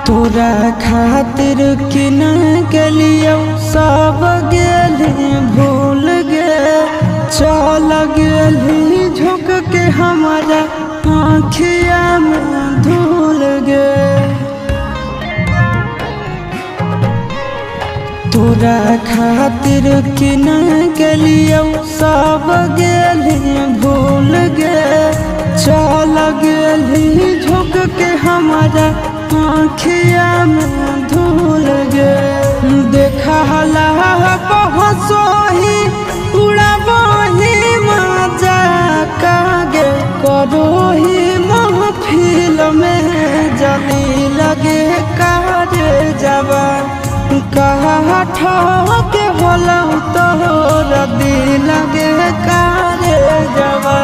तोरा खातिर किन गेलियो सब गेली भूल गे। चल गेली झुक के हमारा आँखिया में धूल गे। तोरा खातिर किन गेलियो सब गेली भूल गे। चल गेली झुक के हमारा आँखिया में धूल गे। देखा बहसोही उड़ाबही मजा कागे करोही महफिल में जली लगे कारे जबा कहा ठोके होला तोहरा दिल लगे कारे जबा।